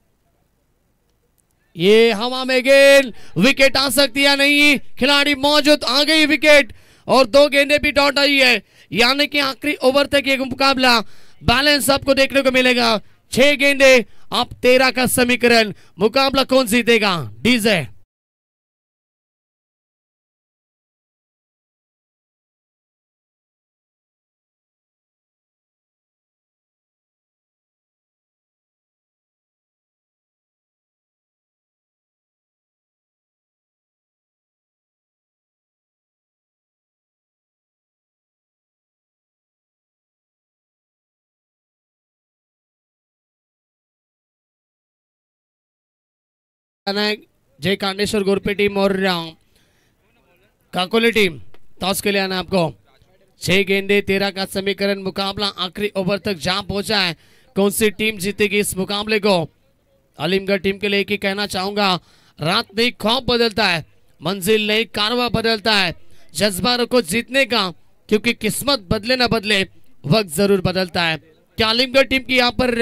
ये हवा में गेंद, विकेट आ सकती है नहीं, खिलाड़ी मौजूद, आ गई विकेट और 2 गेंदें भी डॉट आई है। यानी कि आखिरी ओवर तक ये मुकाबला बैलेंस आपको देखने को मिलेगा। 6 गेंदे अब 13 का समीकरण। मुकाबला कौन जीतेगा? डीजे। जय कांडेश्वर गोरपे टीम और काकोली टीम टॉस के लिए आना आपको। 6 गेंदे 13 का समीकरण। मुकाबला आखिरी ओवर तक जा पहुंचा है। कौन सी टीम जीतेगी इस मुकाबले को? अलीमगढ़ टीम के लिए एक ही कहना चाहूंगा, रात नहीं ख्वाब बदलता है, मंजिल नहीं कारवा बदलता है। जज्बा रखो जीतने का, क्योंकि किस्मत बदले ना बदले वक्त जरूर बदलता है। क्या अलीमगढ़ टीम की यहाँ पर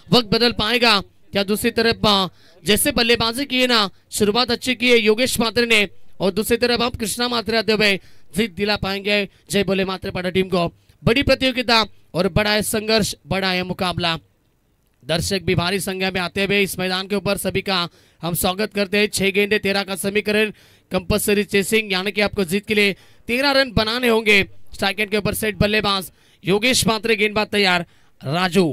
वक्त बदल पाएगा? क्या दूसरी तरफ जैसे बल्लेबाजी की है ना, शुरुआत अच्छी की है योगेश मात्रे ने, और दूसरी तरफ अब कृष्णा मात्रे आते हुए जीत दिला पाएंगे जय बोले मात्रेपाड़ा टीम को। बड़ी प्रतियोगिता और बड़ा है संघर्ष, बड़ा है मुकाबला। दर्शक भी भारी संख्या में आते हुए इस मैदान के ऊपर सभी का हम स्वागत करते हैं। 6 गेंदे 13 का समीकरण। कंपल्सरी चेसिंग, यानी कि आपको जीत के लिए 13 रन बनाने होंगे। स्ट्राइक एंड के ऊपर सेट बल्लेबाज योगेश मात्रे, गेंदबाज तैयार राजू।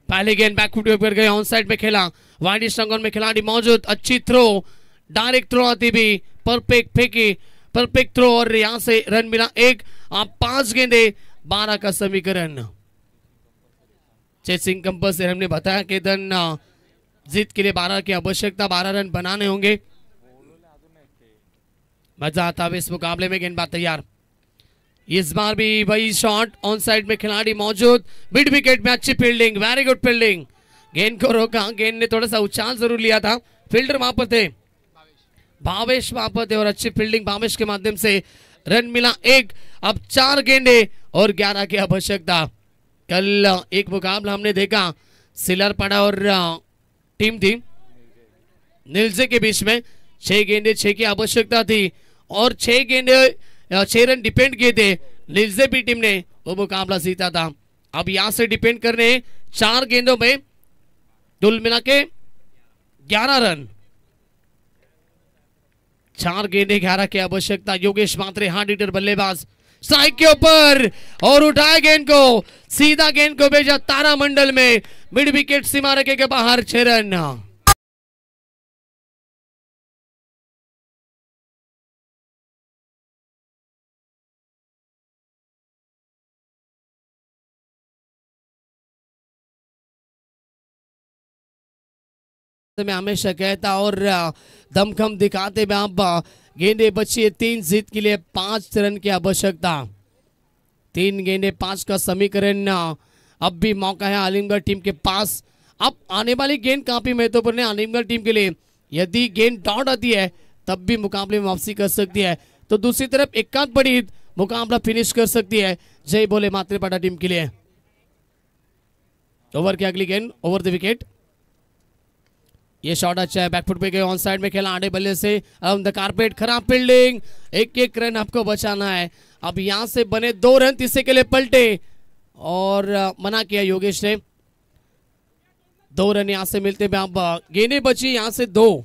पहले गेंद बैकफुट के ऊपर गए, ऑन साइड में खेला, वाइड स्टंगन में खिलाड़ी मौजूद, अच्छी थ्रो, डायरेक्ट थ्रो आती भी, परफेक्ट फेंकी, परफेक्ट थ्रो और यहां से रन मिला 1। आप 5 गेंदे 12 का समीकरण। चेसिंग कंपस से हमने बताया कि धन जीत के लिए 12 की आवश्यकता, 12 रन बनाने होंगे। मजा आता है इस मुकाबले में। गेंदबाज तैयार, इस बार भी वही शॉट, ऑन साइड में खिलाड़ी मौजूद, मिड विकेट में अच्छी फील्डिंग, वेरी गुड फील्डिंग, गेंद को रोका, गेंद ने थोड़ा सा उछाल जरूर लिया था, फील्डर वहां पर थे, भावेश वहां पर थे और अच्छी फील्डिंग भावेश के माध्यम से रन मिला 1। अब 4 गेंदे और 11 की आवश्यकता। कल एक मुकाबला हमने देखा सिलरपाड़ा और टीम थी नीलजे के बीच में, 6 गेंदे 6 की आवश्यकता थी और 6 गेंदे 6 रन डिपेंड किए थे। नीलजे भी टीम ने वो मुकाबला जीता था। अब यहां से डिपेंड करने 4 गेंदों में कुल मिला के 11 रन, 4 गेंदे 11 की आवश्यकता। योगेश मात्रे हार्ड हिटर बल्लेबाज, स्ट्राइक के ऊपर और उठाया गेंद को, सीधा गेंद को भेजा तारामंडल में, मिड विकेट सीमा रेखे के बाहर, 6 रन। मैं हमेशा कहता और दमखम दिखाते में आप गेंदे बची है 3, जीत के लिए 5 रन की आवश्यकता। 3 गेंदे 5 का समीकरण। अब भी मौका है आलिमगढ़ टीम के पास। अब आने वाली गेंद काफी महत्वपूर्ण है आलिमगढ़ टीम के लिए। यदि गेंद डॉट आती है तब भी मुकाबले में वापसी कर सकती है, तो दूसरी तरफ एकांत बड़ी मुकाबला फिनिश कर सकती है। जय बोले मात्रेपाड़ा टीम के लिए। ओवर की अगली गेंद ओवर द विकेट। ये शॉट अच्छा है, बैकफुट पे गए, ऑन साइड में खेला आड़े बल्ले से, अराउंड द कारपेट, खराब फील्डिंग, 1 रन आपको बचाना है। अब यहां से बने 2 रन, तीसरे के लिए पलटे और मना किया योगेश ने। 2 रन यहां से मिलते हैं। अब गेंदें बची यहां से 2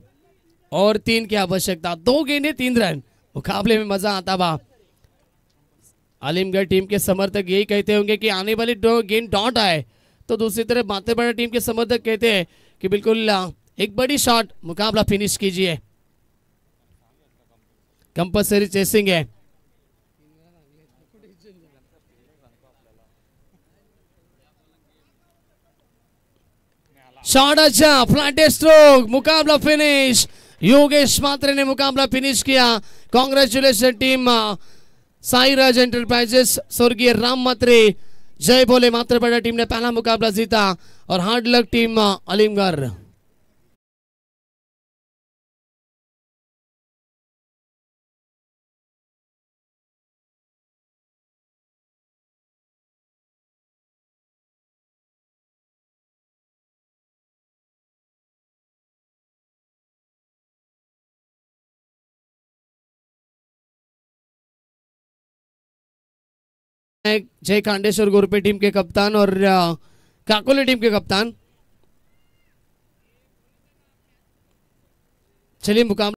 और 3 की आवश्यकता। 2 गेंदें 3 रन, मुकाबले में मजा आता बा। आलिमगढ़ टीम के समर्थक यही कहते होंगे कि आने वाली गेंद डॉट आए, तो दूसरी तरफ मात्रेपाड़ा टीम के समर्थक कहते हैं कि बिल्कुल एक बड़ी शॉट, मुकाबला फिनिश कीजिए। कंपल्सरी चेसिंग है। शॉट अच्छा, फ्लैट स्ट्रोक, मुकाबला फिनिश। योगेश मात्रे ने मुकाबला फिनिश किया। कांग्रेचुलेशन टीम साईराज एंटरप्राइजेस, स्वर्गीय राम मात्रे। जय बोले मात्रेपाड़ा टीम ने पहला मुकाबला जीता और हार्ड लक टीम आलिमगढ़। जय खांडेश्वर गोरपे टीम के कप्तान और काकोली टीम के कप्तान। चलिए मुकाबला